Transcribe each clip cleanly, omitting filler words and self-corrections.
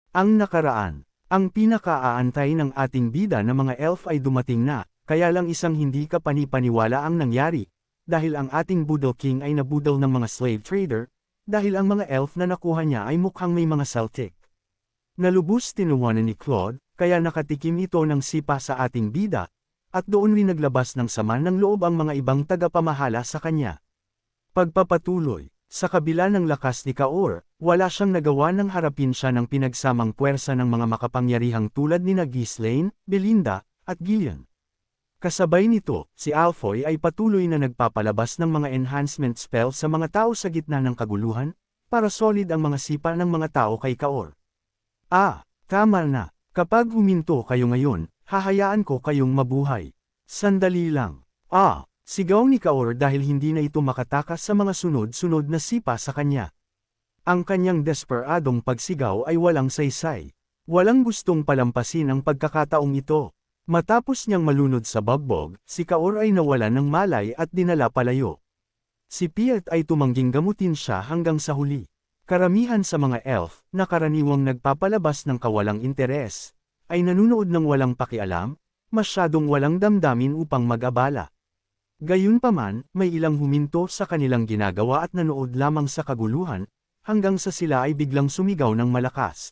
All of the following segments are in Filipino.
Ang nakaraan. Ang pinaka-aantay ng ating bida na mga elf ay dumating na, kaya lang isang hindi ka panipaniwala ang nangyari, dahil ang ating Budol King ay nabudol ng mga slave trader, dahil ang mga elf na nakuha niya ay mukhang may mga Celtic. Nalubos tinuwanan ni Claude, kaya nakatikim ito ng sipa sa ating bida, at doon rin naglabas ng sama ng loob ang mga ibang tagapamahala sa kanya. Pagpapatuloy, sa kabila ng lakas ni Kaor, wala siyang nagawa nang harapin siya ng pinagsamang puwersa ng mga makapangyarihang tulad ni Ghislaine, Belinda, at Gillian. Kasabay nito, si Alfoy ay patuloy na nagpapalabas ng mga enhancement spell sa mga tao sa gitna ng kaguluhan, para solid ang mga sipa ng mga tao kay Kaor. Tama na, kapag huminto kayo ngayon, hahayaan ko kayong mabuhay. Sandali lang. Sigaw ni Kaor dahil hindi na ito makatakas sa mga sunod-sunod na sipa sa kanya. Ang kanyang desperadong pagsigaw ay walang saysay. Walang gustong palampasin ang pagkakataong ito. Matapos niyang malunod sa bagbog, si Kaor ay nawalan ng malay at dinala palayo. Si Piet ay tumangging gamutin siya hanggang sa huli. Karamihan sa mga elf, na karaniwang nagpapalabas ng kawalang interes, ay nanunood ng walang pakialam, masyadong walang damdamin upang mag-abala. Gayunpaman, may ilang huminto sa kanilang ginagawa at nanood lamang sa kaguluhan, hanggang sa sila ay biglang sumigaw ng malakas.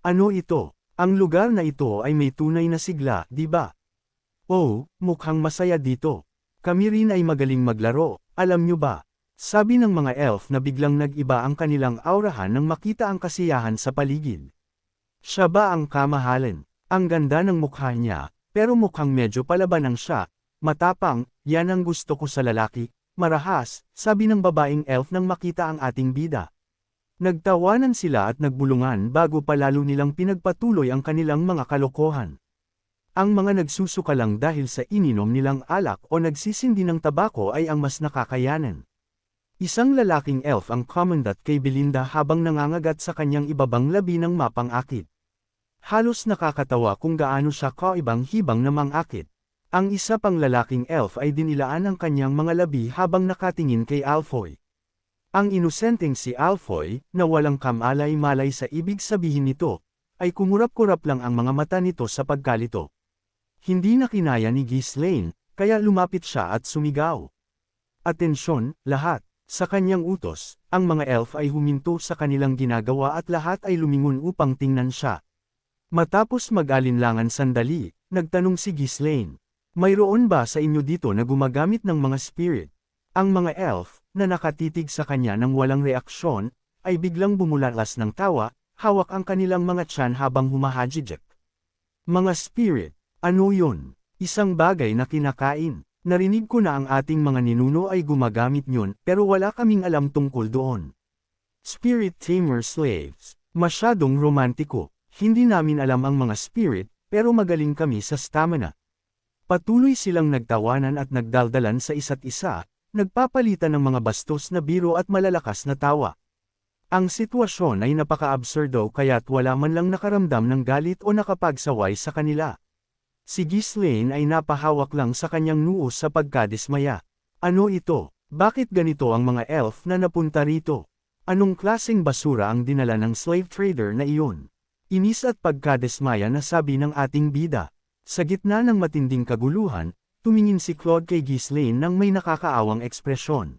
Ano ito? Ang lugar na ito ay may tunay na sigla, di ba? Mukhang masaya dito. Kami rin ay magaling maglaro, alam nyo ba? Sabi ng mga elf na biglang nag-iba ang kanilang aurahan nang makita ang kasiyahan sa paligid. Siya ba ang kamahalan? Ang ganda ng mukha niya, pero mukhang medyo palabanan siya. Matapang, yan ang gusto ko sa lalaki, marahas, sabi ng babaeng elf nang makita ang ating bida. Nagtawanan sila at nagbulungan bago pa lalo nilang pinagpatuloy ang kanilang mga kalokohan. Ang mga nagsusuka lang dahil sa ininom nilang alak o nagsisindi ng tabako ay ang mas nakakayanan. Isang lalaking elf ang commandant kay Belinda habang nangangagat sa kanyang ibabang labi ng mapang-akit. Halos nakakatawa kung gaano siya kaibang hibang na mang-akit. Ang isa pang lalaking elf ay dinilaan ang kanyang mga labi habang nakatingin kay Alfoy. Ang inosenteng si Alfoy, na walang kamalay-malay sa ibig sabihin nito, ay kumurap-kurap lang ang mga mata nito sa pagkalito. Hindi na kinaya ni Ghislaine, kaya lumapit siya at sumigaw. Atensyon, lahat! Sa kanyang utos, ang mga elf ay huminto sa kanilang ginagawa at lahat ay lumingon upang tingnan siya. Matapos mag-alinlangan sandali, nagtanong si Ghislaine. Mayroon ba sa inyo dito na gumagamit ng mga spirit? Ang mga elf, na nakatitig sa kanya nang walang reaksyon, ay biglang bumulalas ng tawa, hawak ang kanilang mga tiyan habang humahajijek. Mga spirit, ano yun? Isang bagay na kinakain. Narinig ko na ang ating mga ninuno ay gumagamit yun, pero wala kaming alam tungkol doon. Spirit tamer slaves. Masyadong romantiko. Hindi namin alam ang mga spirit, pero magaling kami sa stamina. Patuloy silang nagtawanan at nagdaldalan sa isa't isa, nagpapalitan ng mga bastos na biro at malalakas na tawa. Ang sitwasyon ay napaka-absurdo kaya't wala man lang nakaramdam ng galit o nakapagsaway sa kanila. Si Ghislaine ay napahawak lang sa kanyang noo sa pagkadismaya. Ano ito? Bakit ganito ang mga elf na napunta rito? Anong klaseng basura ang dinala ng slave trader na iyon? Inis at pagkadismaya na sabi ng ating bida. Sa gitna ng matinding kaguluhan, tumingin si Claude kay Ghislaine nang may nakakaawang ekspresyon.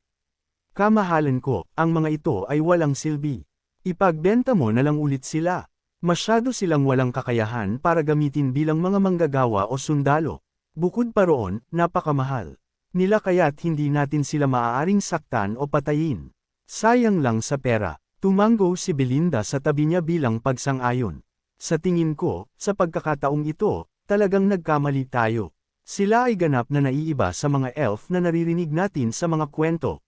Kamahalan ko, ang mga ito ay walang silbi. Ipagbenta mo na lang ulit sila. Masyado silang walang kakayahan para gamitin bilang mga manggagawa o sundalo. Bukod pa roon, napakamahal nila kaya't hindi natin sila maaaring saktan o patayin. Sayang lang sa pera. Tumango si Belinda sa tabi niya bilang pagsang-ayon. Sa tingin ko, sa pagkakataong ito, talagang nagkamali tayo. Sila ay ganap na naiiba sa mga elf na naririnig natin sa mga kwento.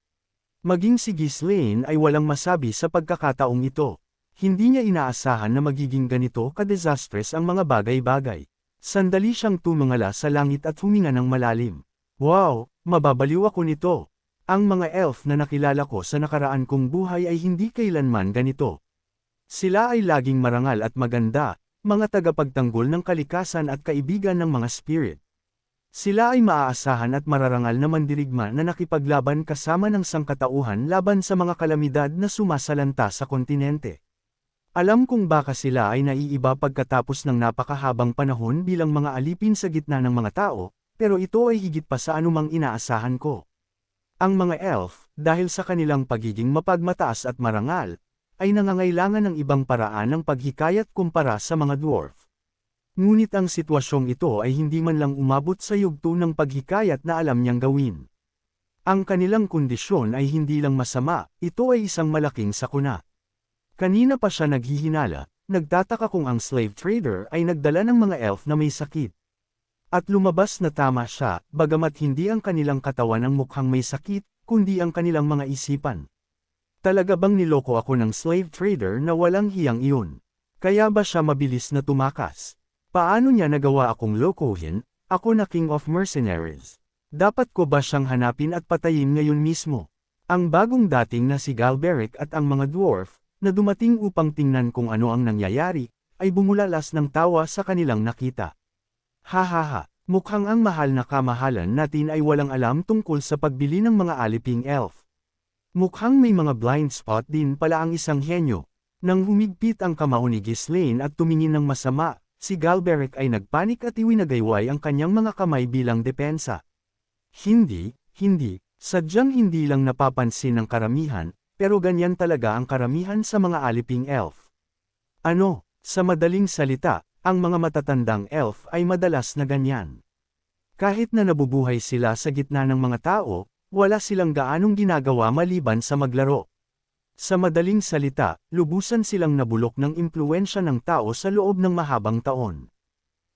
Maging si Ghislaine ay walang masabi sa pagkakataong ito. Hindi niya inaasahan na magiging ganito ka-disastrous ang mga bagay-bagay. Sandali siyang tumingala sa langit at huminga ng malalim. Wow, mababaliw ako nito. Ang mga elf na nakilala ko sa nakaraan kong buhay ay hindi kailanman ganito. Sila ay laging marangal at maganda, mga tagapagtanggol ng kalikasan at kaibigan ng mga spirit. Sila ay maaasahan at mararangal na mandirigma na nakipaglaban kasama ng sangkatauhan laban sa mga kalamidad na sumasalanta sa kontinente. Alam kong baka sila ay naiiba pagkatapos ng napakahabang panahon bilang mga alipin sa gitna ng mga tao, pero ito ay higit pa sa anumang inaasahan ko. Ang mga elf, dahil sa kanilang pagiging mapagmataas at marangal, ay nangangailangan ng ibang paraan ng paghikayat kumpara sa mga dwarf. Ngunit ang sitwasyong ito ay hindi man lang umabot sa yugto ng paghikayat na alam niyang gawin. Ang kanilang kondisyon ay hindi lang masama, ito ay isang malaking sakuna. Kanina pa siya naghihinala, nagtataka kung ang slave trader ay nagdala ng mga elf na may sakit. At lumabas na tama siya, bagamat hindi ang kanilang katawan ang mukhang may sakit, kundi ang kanilang mga isipan. Talaga bang niloko ako ng slave trader na walang hiyang iyon? Kaya ba siya mabilis na tumakas? Paano niya nagawa akong lokohin? Ako na King of Mercenaries. Dapat ko ba siyang hanapin at patayin ngayon mismo? Ang bagong dating na si Galberic at ang mga dwarf, na dumating upang tingnan kung ano ang nangyayari, ay bumulalas ng tawa sa kanilang nakita. Hahaha, mukhang ang mahal na kamahalan natin ay walang alam tungkol sa pagbili ng mga aliping elf. Mukhang may mga blind spot din pala ang isang henyo. Nang humigpit ang kamao ni Ghislaine at tumingin ng masama, si Galberic ay nagpanik at iwinagayway ang kanyang mga kamay bilang depensa. Hindi, sadyang hindi lang napapansin ng karamihan, pero ganyan talaga ang karamihan sa mga aliping elf. Ano, sa madaling salita, ang mga matatandang elf ay madalas na ganyan. Kahit na nabubuhay sila sa gitna ng mga tao, wala silang gaanong ginagawa maliban sa maglaro. Sa madaling salita, lubusan silang nabulok ng impluwensya ng tao sa loob ng mahabang taon.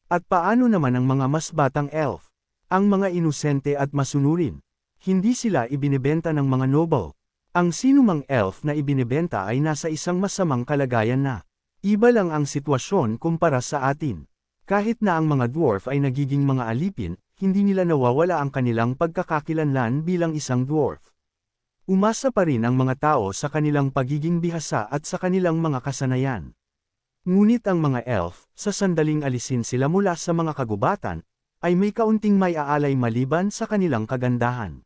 At paano naman ang mga mas batang elf? Ang mga inosente at masunurin. Hindi sila ibinebenta ng mga noble. Ang sinumang elf na ibinebenta ay nasa isang masamang kalagayan na. Iba lang ang sitwasyon kumpara sa atin. Kahit na ang mga dwarf ay nagiging mga alipin, hindi nila nawawala ang kanilang pagkakakilanlan bilang isang dwarf. Umasa pa rin ang mga tao sa kanilang pagiging bihasa at sa kanilang mga kasanayan. Ngunit ang mga elf, sa sandaling alisin sila mula sa mga kagubatan, ay may kaunting may aalay maliban sa kanilang kagandahan.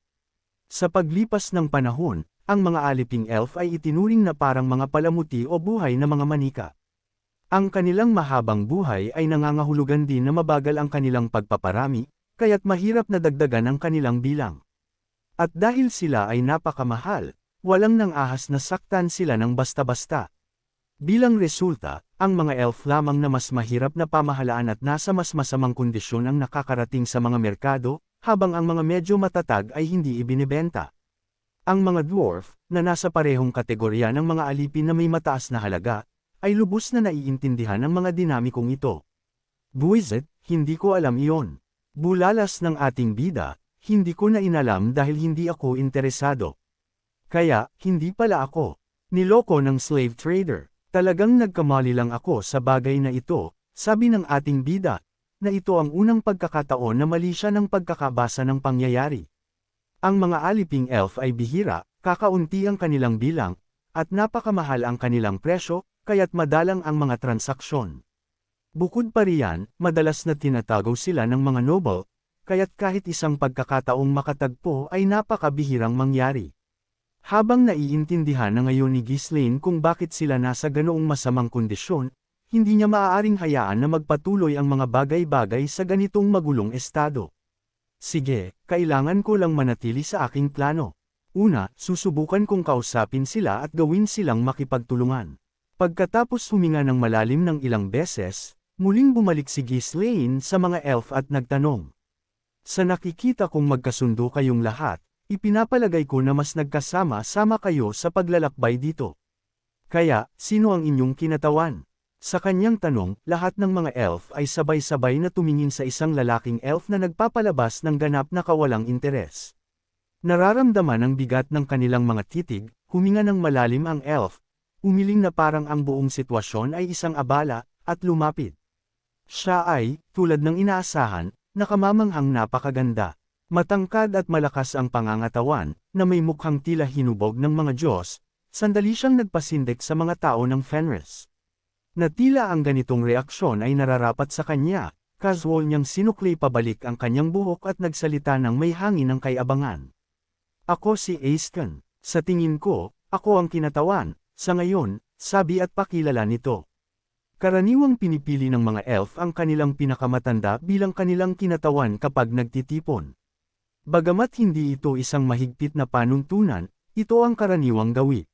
Sa paglipas ng panahon, ang mga aliping elf ay itinuring na parang mga palamuti o buhay na mga manika. Ang kanilang mahabang buhay ay nangangahulugan din na mabagal ang kanilang pagpaparami, kaya't mahirap na dagdagan ang kanilang bilang. At dahil sila ay napakamahal, walang nang ahas na saktan sila ng basta-basta. Bilang resulta, ang mga elf lamang na mas mahirap na pamahalaan at nasa mas masamang kondisyon ang nakakarating sa mga merkado, habang ang mga medyo matatag ay hindi ibinebenta. Ang mga dwarf, na nasa parehong kategorya ng mga alipin na may mataas na halaga, ay lubos na naiintindihan ng mga dinamikong ito. Buwisit, hindi ko alam iyon. Bulalas ng ating bida, hindi ko na inalam dahil hindi ako interesado. Kaya, hindi pala ako niloko ng slave trader. Talagang nagkamali lang ako sa bagay na ito, sabi ng ating bida, na ito ang unang pagkakataon na mali siya ng pagkakabasa ng pangyayari. Ang mga aliping elf ay bihira, kakaunti ang kanilang bilang, at napakamahal ang kanilang presyo, kaya't madalang ang mga transaksyon. Bukod pa riyan, madalas na tinatago sila ng mga noble, kaya't kahit isang pagkakataong makatagpo ay napakabihirang mangyari. Habang naiintindihan na ngayon ni Ghislaine kung bakit sila nasa ganoong masamang kondisyon, hindi niya maaaring hayaan na magpatuloy ang mga bagay-bagay sa ganitong magulong estado. Sige, kailangan ko lang manatili sa aking plano. Una, susubukan kong kausapin sila at gawin silang makipagtulungan. Pagkatapos huminga ng malalim ng ilang beses, muling bumalik si Ghislaine sa mga elf at nagtanong. Sa nakikita kong magkasundo kayong lahat, ipinapalagay ko na mas nagkasama-sama kayo sa paglalakbay dito. Kaya, sino ang inyong kinatawan? Sa kanyang tanong, lahat ng mga elf ay sabay-sabay na tumingin sa isang lalaking elf na nagpapalabas ng ganap na kawalang interes. Nararamdaman ang bigat ng kanilang mga titig, huminga ng malalim ang elf, umiling na parang ang buong sitwasyon ay isang abala, at lumapit. Siya ay, tulad ng inaasahan, nakamamanghang napakaganda. Matangkad at malakas ang pangangatawan, na may mukhang tila hinubog ng mga Diyos, sandali siyang nagpasindik sa mga tao ng Fenris. Na tila ang ganitong reaksyon ay nararapat sa kanya, casual niyang sinukli pabalik ang kanyang buhok at nagsalita ng may hangin ng kay-abangan. Ako si Aisken. Sa tingin ko, ako ang kinatawan. Sa ngayon, sabi at pakilala nito. Karaniwang pinipili ng mga elf ang kanilang pinakamatanda bilang kanilang kinatawan kapag nagtitipon. Bagamat hindi ito isang mahigpit na panuntunan, ito ang karaniwang gawi.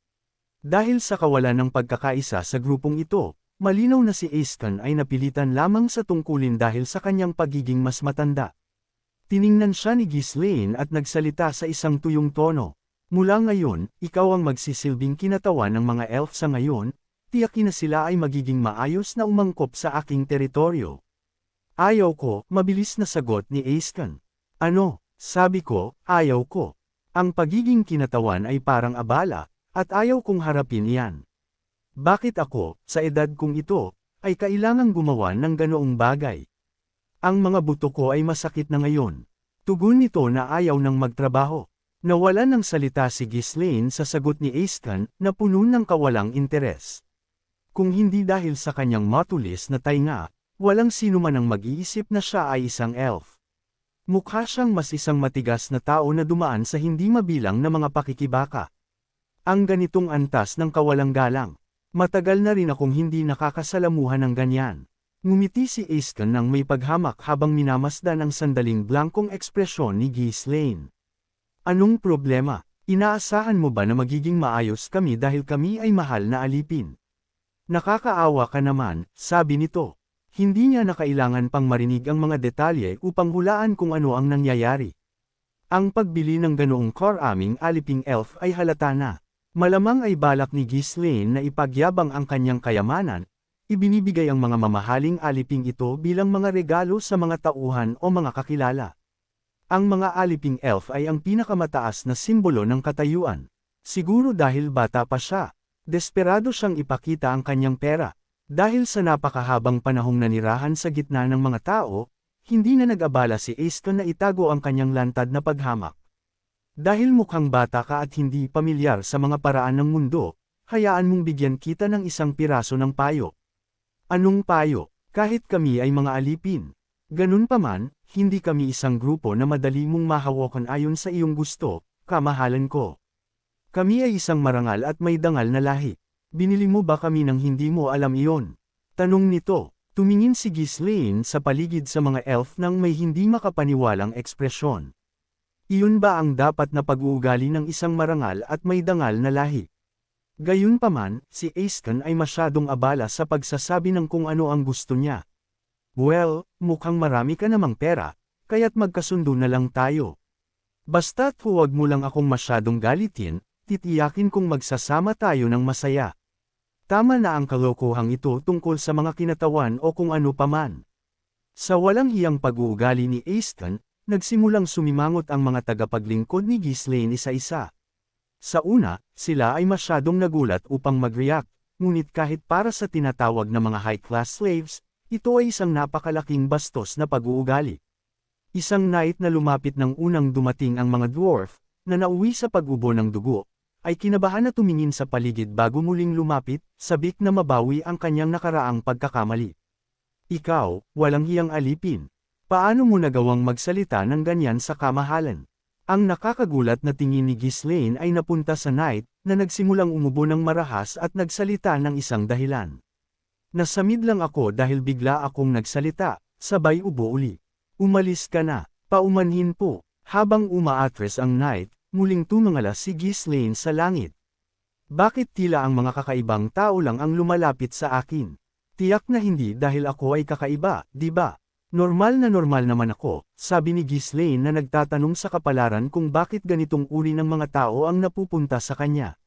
Dahil sa kawalan ng pagkakaisa sa grupong ito, malinaw na si Aiston ay napilitan lamang sa tungkulin dahil sa kanyang pagiging mas matanda. Tiningnan siya ni Ghislaine at nagsalita sa isang tuyong tono. Mula ngayon, ikaw ang magsisilbing kinatawan ng mga elf sa ngayon, tiyakin na sila ay magiging maayos na umangkop sa aking teritoryo. Ayaw ko, mabilis na sagot ni Aiston. Ano? Sabi ko, ayaw ko. Ang pagiging kinatawan ay parang abala, at ayaw kong harapin iyan. Bakit ako, sa edad kong ito, ay kailangang gumawa ng ganoong bagay? Ang mga buto ko ay masakit na ngayon. Tugon nito na ayaw nang magtrabaho. Nawalan ng salita si Ghislaine sa sagot ni Aiston na puno ng kawalang interes. Kung hindi dahil sa kanyang matulis na tainga, walang sino man ang mag-iisip na siya ay isang elf. Mukha siyang mas isang matigas na tao na dumaan sa hindi mabilang na mga pakikibaka. Ang ganitong antas ng kawalang galang. Matagal na rin akong hindi nakakasalamuhan ng ganyan. Ngumiti si Aiston nang may paghamak habang minamasdan ang sandaling blankong ekspresyon ni Ghislaine. Anong problema? Inaasahan mo ba na magiging maayos kami dahil kami ay mahal na alipin? Nakakaawa ka naman, sabi nito. Hindi niya na kailangan pang marinig ang mga detalye upang hulaan kung ano ang nangyayari. Ang pagbili ng ganoong aming aliping elf ay halata na. Malamang ay balak ni Ghislaine na ipagyabang ang kanyang kayamanan, ibinibigay ang mga mamahaling aliping ito bilang mga regalo sa mga tauhan o mga kakilala. Ang mga aliping elf ay ang pinakamataas na simbolo ng katayuan. Siguro dahil bata pa siya. Desperado siyang ipakita ang kanyang pera. Dahil sa napakahabang panahong nanirahan sa gitna ng mga tao, hindi na nag-abala si Aiston na itago ang kanyang lantad na paghamak. Dahil mukhang bata ka at hindi pamilyar sa mga paraan ng mundo, hayaan mong bigyan kita ng isang piraso ng payo. Anong payo? Kahit kami ay mga alipin. Ganun pa man, hindi kami isang grupo na madali mong mahawakan ayon sa iyong gusto, kamahalan ko. Kami ay isang marangal at may dangal na lahi. Binili mo ba kami nang hindi mo alam iyon? Tanong nito. Tumingin si Ghislaine sa paligid sa mga elf nang may hindi makapaniwalang ekspresyon. Iyon ba ang dapat na pag-uugali ng isang marangal at may dangal na lahi? Gayunpaman, si Aiston ay masyadong abala sa pagsasabi ng kung ano ang gusto niya. Well, mukhang marami ka namang pera, kaya't magkasundo na lang tayo. Basta't huwag mo lang akong masyadong galitin, titiyakin kong magsasama tayo ng masaya. Tama na ang kalokohang ito tungkol sa mga kinatawan o kung ano paman. Sa walang hiyang pag-uugali ni Aiston, nagsimulang sumimangot ang mga tagapaglingkod ni Ghislaine isa-isa. Sa una, sila ay masyadong nagulat upang mag-react, ngunit kahit para sa tinatawag na mga high-class slaves, ito ay isang napakalaking bastos na pag-uugali. Isang night na lumapit ng unang dumating ang mga dwarf, na nauwi sa pag-ubo ng dugo, ay kinabahan na tumingin sa paligid bago muling lumapit, sabik na mabawi ang kanyang nakaraang pagkakamali. Ikaw, walang hiyang alipin. Paano mo nagawang magsalita ng ganyan sa kamahalan? Ang nakakagulat na tingin ni Ghislaine ay napunta sa Knight, na nagsimulang umubo ng marahas at nagsalita ng isang dahilan. Nasamid lang ako dahil bigla akong nagsalita, sabay ubo uli. Umalis ka na, paumanhin po. Habang umaatres ang Knight, muling tumangala si Ghislaine sa langit. Bakit tila ang mga kakaibang tao lang ang lumalapit sa akin? Tiyak na hindi dahil ako ay kakaiba, di ba? Normal naman ako, sabi ni Ghislaine na nagtatanong sa kapalaran kung bakit ganitong uri ng mga tao ang napupunta sa kanya.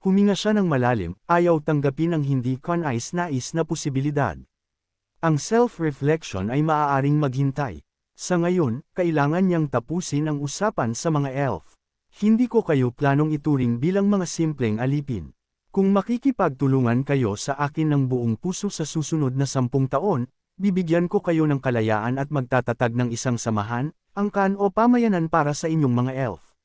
Huminga siya ng malalim, ayaw tanggapin ang hindi kanais-nais na posibilidad. Ang self-reflection ay maaaring maghintay. Sa ngayon, kailangan niyang tapusin ang usapan sa mga elf. Hindi ko kayo planong ituring bilang mga simpleng alipin. Kung makikipagtulungan kayo sa akin ng buong puso sa susunod na 10 taon, bibigyan ko kayo ng kalayaan at magtatatag ng isang samahan, angkan o pamayanan para sa inyong mga elf.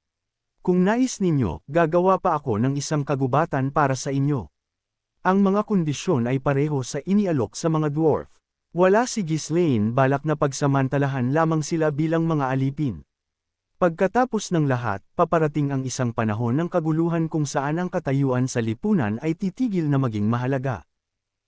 Kung nais ninyo, gagawa pa ako ng isang kagubatan para sa inyo. Ang mga kondisyon ay pareho sa inialok sa mga dwarf. Wala si Ghislaine balak na pagsamantalahan lamang sila bilang mga alipin. Pagkatapos ng lahat, paparating ang isang panahon ng kaguluhan kung saan ang katayuan sa lipunan ay titigil na maging mahalaga.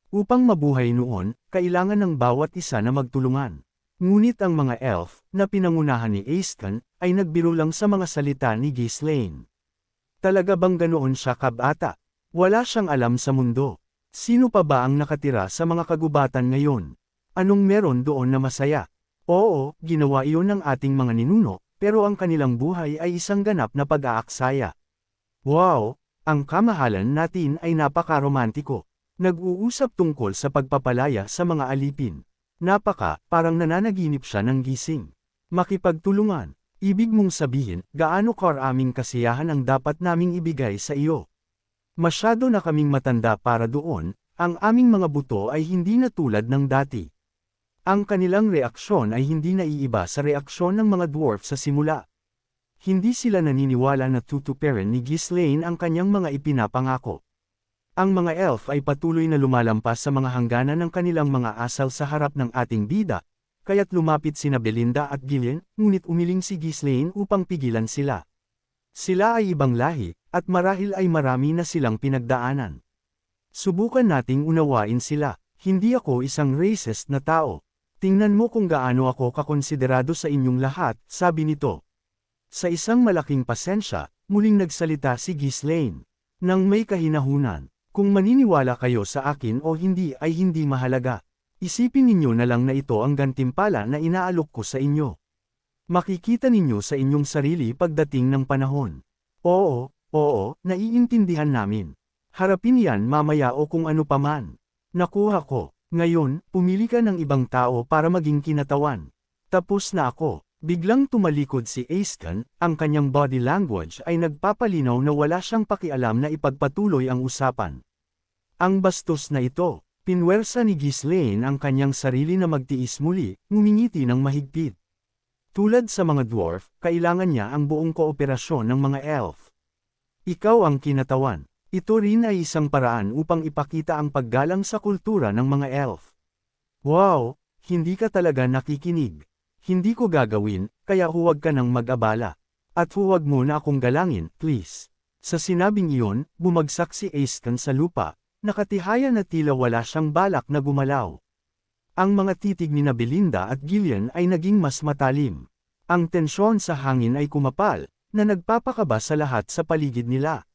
Upang mabuhay noon, kailangan ng bawat isa na magtulungan. Ngunit ang mga elf, na pinangunahan ni Aeskan, ay nagbiro lang sa mga salita ni Ghislaine. Talaga bang ganoon siya kabata? Wala siyang alam sa mundo. Sino pa ba ang nakatira sa mga kagubatan ngayon? Anong meron doon na masaya? Oo, ginawa iyon ng ating mga ninuno, pero ang kanilang buhay ay isang ganap na pag-aaksaya. Wow! Ang kamahalan natin ay napakaromantiko. Nag-uusap tungkol sa pagpapalaya sa mga alipin. Parang nananaginip siya ng gising. Makipagtulungan. Ibig mong sabihin, gaano karaming kasiyahan ang dapat naming ibigay sa iyo. Masyado na kaming matanda para doon, ang aming mga buto ay hindi na tulad ng dati. Ang kanilang reaksyon ay hindi naiiba sa reaksyon ng mga dwarf sa simula. Hindi sila naniniwala na tutuperin ni Ghislaine ang kanyang mga ipinapangako. Ang mga elf ay patuloy na lumalampas sa mga hangganan ng kanilang mga asal sa harap ng ating bida, kaya't lumapit sina Belinda at Gillian, ngunit umiling si Ghislaine upang pigilan sila. Sila ay ibang lahi, at marahil ay marami na silang pinagdaanan. Subukan nating unawain sila. Hindi ako isang racist na tao. Tingnan mo kung gaano ako kakonsiderado sa inyong lahat, sabi nito. Sa isang malaking pasensya, muling nagsalita si Ghislaine. Nang may kahinahunan, kung maniniwala kayo sa akin o hindi ay hindi mahalaga. Isipin ninyo na lang na ito ang gantimpala na inaalok ko sa inyo. Makikita ninyo sa inyong sarili pagdating ng panahon. Oo, naiintindihan namin. Harapin yan mamaya o kung ano paman. Nakuha ko. Ngayon, pumili ka ng ibang tao para maging kinatawan. Tapos na ako. Biglang tumalikod si Aeskan, ang kanyang body language ay nagpapalinaw na wala siyang pakialam na ipagpatuloy ang usapan. Ang bastos na ito, pinwersa ni Ghislaine ang kanyang sarili na magtiis muli, ngumingiti ng mahigpit. Tulad sa mga dwarf, kailangan niya ang buong kooperasyon ng mga elf. Ikaw ang kinatawan. Ito rin ay isang paraan upang ipakita ang paggalang sa kultura ng mga elf. Wow, hindi ka talaga nakikinig. Hindi ko gagawin, kaya huwag ka nang mag-abala. At huwag mo na akong galangin, please. Sa sinabing iyon, bumagsak si Aeskan sa lupa, nakatihaya na tila wala siyang balak na gumalaw. Ang mga titig ni Belinda at Gillian ay naging mas matalim. Ang tensyon sa hangin ay kumapal, na nagpapakaba sa lahat sa paligid nila.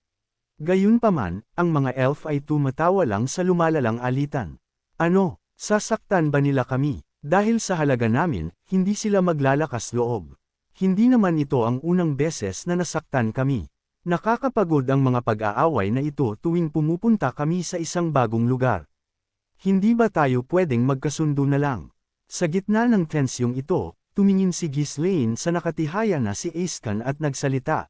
Gayunpaman, ang mga elf ay tumatawa lang sa lumalalang alitan. Ano, sasaktan ba nila kami? Dahil sa halaga namin, hindi sila maglalakas loob. Hindi naman ito ang unang beses na nasaktan kami. Nakakapagod ang mga pag-aaway na ito tuwing pumupunta kami sa isang bagong lugar. Hindi ba tayo pwedeng magkasundo na lang? Sa gitna ng tensyong ito, tumingin si Ghislaine sa nakatihaya na si Aeskan at nagsalita.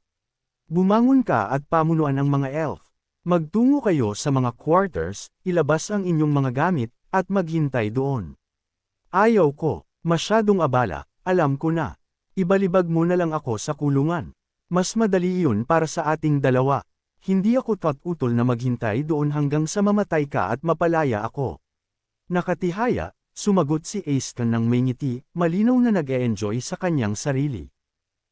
Bumangon ka at pamunuan ang mga elf. Magtungo kayo sa mga quarters, ilabas ang inyong mga gamit, at maghintay doon. Ayaw ko, masyadong abala, alam ko na. Ibalibag mo na lang ako sa kulungan. Mas madali iyon para sa ating dalawa. Hindi ako tututol na maghintay doon hanggang sa mamatay ka at mapalaya ako. Nakatihaya, sumagot si Aeskan ng may ngiti, malinaw na nag-e-enjoy sa kanyang sarili.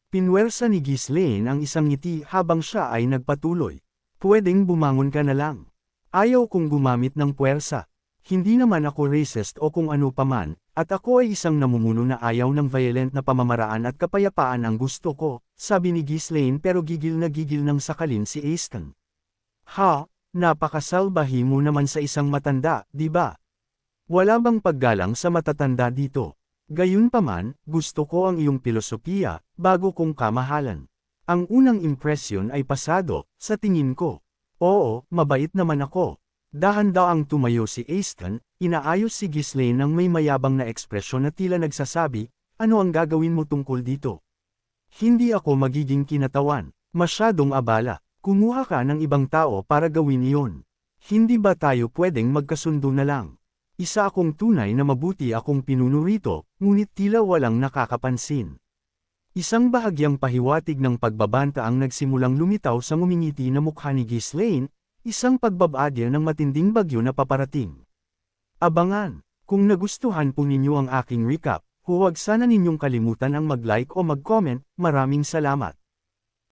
Pinwersa ni Ghislaine ang isang ngiti habang siya ay nagpatuloy. Pwedeng bumangon ka na lang. Ayaw kong gumamit ng puwersa. Hindi naman ako racist o kung ano paman, at ako ay isang namumuno na ayaw ng violent na pamamaraan at kapayapaan ang gusto ko, sabi ni Ghislaine pero gigil ng sakalin si Aeskan. Ha, napakasalbahi mo naman sa isang matanda, di ba? Wala bang paggalang sa matatanda dito? Gayunpaman, gusto ko ang iyong pilosopiya, bago kong kamahalan. Ang unang impresyon ay pasado, sa tingin ko. Oo, mabait naman ako. Dahan-daang tumayo si Aeskan, inaayos si Ghislaine ng may mayabang na ekspresyon na tila nagsasabi, ano ang gagawin mo tungkol dito? Hindi ako magiging kinatawan, masyadong abala. Kumuha ka ng ibang tao para gawin iyon. Hindi ba tayo pwedeng magkasundo na lang? Isa akong tunay na mabuti akong pinuno rito, ngunit tila walang nakakapansin. Isang bahagyang pahiwatig ng pagbabanta ang nagsimulang lumitaw sa ngumingiti na mukha ni Ghislaine, isang pagbabadya ng matinding bagyo na paparating. Abangan! Kung nagustuhan po ninyo ang aking recap, Huwag sana ninyong kalimutan ang mag-like o mag-comment, maraming salamat.